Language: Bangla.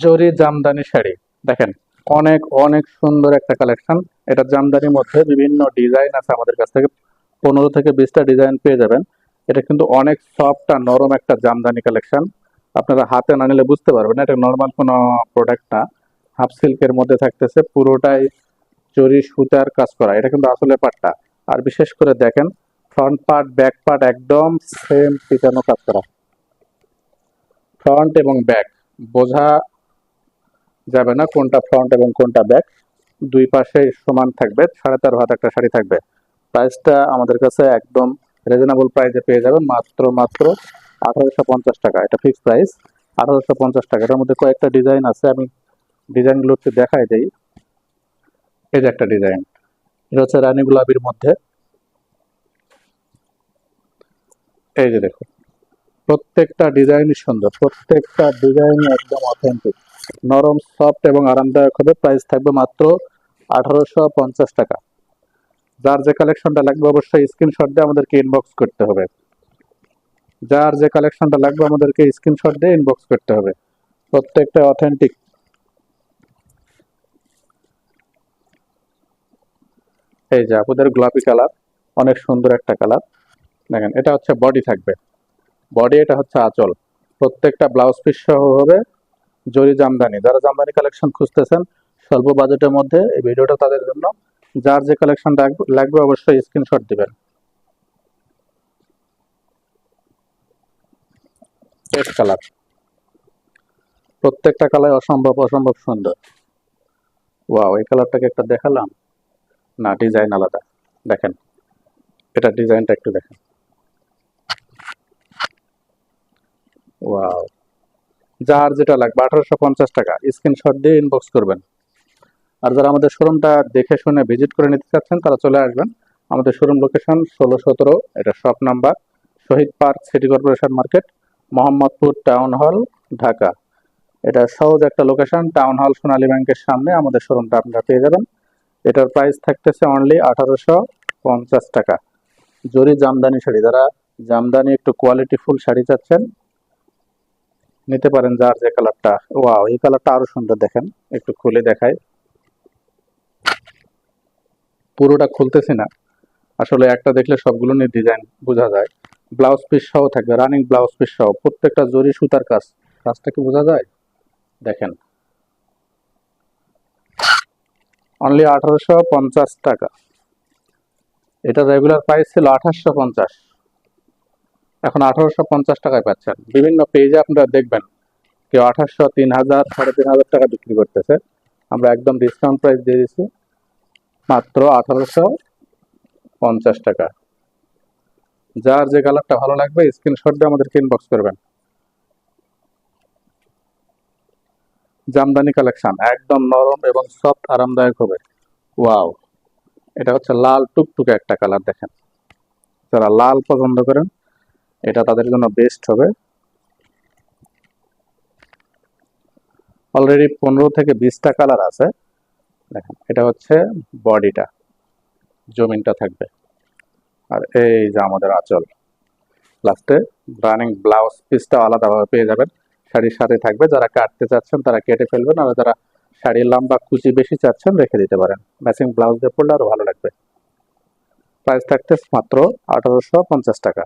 জরি জামদানি শাড়ি দেখেন, অনেক অনেক সুন্দর একটা কালেকশন। এটা জামদানির মধ্যে বিভিন্ন ডিজাইন আছে আমাদের কাছ থেকে, 15 থেকে 20টা ডিজাইন পেয়ে যাবেন। এটা কিন্তু অনেক সফট আর নরম একটা জামদানি কালেকশন। আপনারা হাতে না নিলে বুঝতে পারবেন না, এটা নর্মাল কোনো প্রোডাক্ট না। হাফ সিল্কের মধ্যে থাকতেছে, পুরোটাই জরি সুতার কাজ করা। এটা কিন্তু আসলে পাটটা। আর বিশেষ করে দেখেন, ফ্রন্ট পার্ট ব্যাক পার্ট একদম সেম পিটানো কাজ করা। ফ্রন্ট এবং ব্যাক বোঝা যাবে না কোনটা ফ্রন্ট এবং কোনটা ব্যাক। দুই পাশে সমান থাকবে। 13.5 হাত একটা শাড়ি থাকবে। প্রাইসটা আমাদের কাছে একদম রিজনেবল প্রাইসে পেয়ে যাবেন, মাত্র মাত্র 1850 টাকা। এটা ফিক্সড প্রাইস 1850 টাকা। এটার মধ্যে কয়েকটা ডিজাইন আছে, আমি ডিজাইনগুলো একটু দেখাই দেই। এই যে একটা ডিজাইন, এটা হচ্ছে রানী গোলাপির মধ্যে। এই যে দেখো, প্রত্যেকটা ডিজাইনই সুন্দর, প্রত্যেকটা ডিজাইনই একদম অথেন্টিক, নরম সফট এবং আরামদায়ক হবে। প্রাইস থাকবে মাত্র 1850 টাকা। যার যে কালেকশনটা লাগবে অবশ্যই স্ক্রিনশট দিয়ে আমাদেরকে ইনবক্স করতে হবে। যার যে কালেকশনটা লাগবে আমাদেরকে স্ক্রিনশট দিয়ে ইনবক্স করতে হবে। প্রত্যেকটা অথেন্টিক। এই যে আপনাদের গোলাপি কালার, অনেক সুন্দর একটা কালার। দেখেন, এটা হচ্ছে বডি থাকবে, বডি। এটা হচ্ছে আঁচল। প্রত্যেকটা ব্লাউজ পিস সহ হবে জরি জামদানি। যারা জামদানি কালেকশন খুঁজতেছেন স্বল্প বাজেটের মধ্যে, এই ভিডিওটা তাদের জন্য। যার যে কালেকশন লাগবে অবশ্যই স্ক্রিনশট দিবেন। পেস্ট কালার, প্রত্যেকটা কালার অসম্ভব অসম্ভব সুন্দর। ওয়াও, এই কালারটাকে একটা দেখালাম না, ডিজাইন আলাদা। দেখেন, এটা ডিজাইনটা একটু দেখেন। ওয়াও, যার যেটা লাগবে 1850 টাকা, স্ক্রিনশট দিয়ে ইনবক্স করবেন। আর যারা আমাদের শোরুমটা দেখে শুনে ভিজিট করে নিতে চাচ্ছেন তারা চলে আসবেন। আমাদের শোরুম লোকেশন 16-17, এটা shop number, Shahid park, city corporation market, Mohammadpur town hall, Dhaka. এটা সহজ একটা লোকেশন। টাউন হল সোনালী ব্যাংকের সামনে আমাদের শোরুমটা আপনারা পেয়ে যাবেন। এটার প্রাইস থাকতেছে অনলি 1850 টাকা। জরি জামদানি শাড়ি, যারা জামদানি একটু কোয়ালিটিফুল শাড়ি চাচ্ছেন নিতে পারেন। যার যে কালারটা, ওয়াও, এই কালারটা আরো সুন্দর। দেখেন, একটু খুলে দেখাই। পুরোটা খুলতেছি না, আসলে একটা দেখলে সবগুলো নিয়ে ডিজাইন বোঝা যায়। ব্লাউজ পিস সহ থাকবে, রানিং ব্লাউজ পিস সহ, প্রত্যেকটা জরি সুতার কাজ। কাজটা কি বোঝা যায়? দেখেন, অনলি 1850 টাকা। এটা রেগুলার প্রাইস ছিল 2850, এখন 1850 টাকায় পাচ্ছেন। বিভিন্ন পেজে আপনারা দেখবেন কেউ 2800, 3000, 3500 টাকা বিক্রি করতেছে। আমরা একদম ডিসকাউন্ট প্রাইস দিয়ে দিচ্ছি, মাত্র 1850 টাকা। যার যে কালারটা ভালো লাগবে স্ক্রিনশট দিয়ে আমাদেরকে ইনবক্স করবেন। জামদানি কালেকশন একদম নরম এবং সফট, আরামদায়ক হবে। ওয়াও, এটা হচ্ছে লাল টুকটুকে একটা কালার। দেখেন, যারা লাল পছন্দ করেন এটা তাদের জন্য বেস্ট হবে। অলরেডি 15 থেকে 20টা কালার আছে। দেখেন, এটা হচ্ছে বডিটা, জমিনটা থাকবে। আর এই যে আমাদের আঁচল, লাস্টে রানিং ব্লাউজ পিসটা আলাদাভাবে পেয়ে যাবেন, শাড়ির সাথে থাকবে। যারা কাটতে চাচ্ছেন তারা কেটে ফেলবেন, আর যারা শাড়ির লম্বা কুচি বেশি চাচ্ছেন রেখে দিতে পারেন। ম্যাচিং ব্লাউজ দিয়ে পরলে আরো ভালো লাগবে। প্রাইস থাকতে মাত্র 1850 টাকা।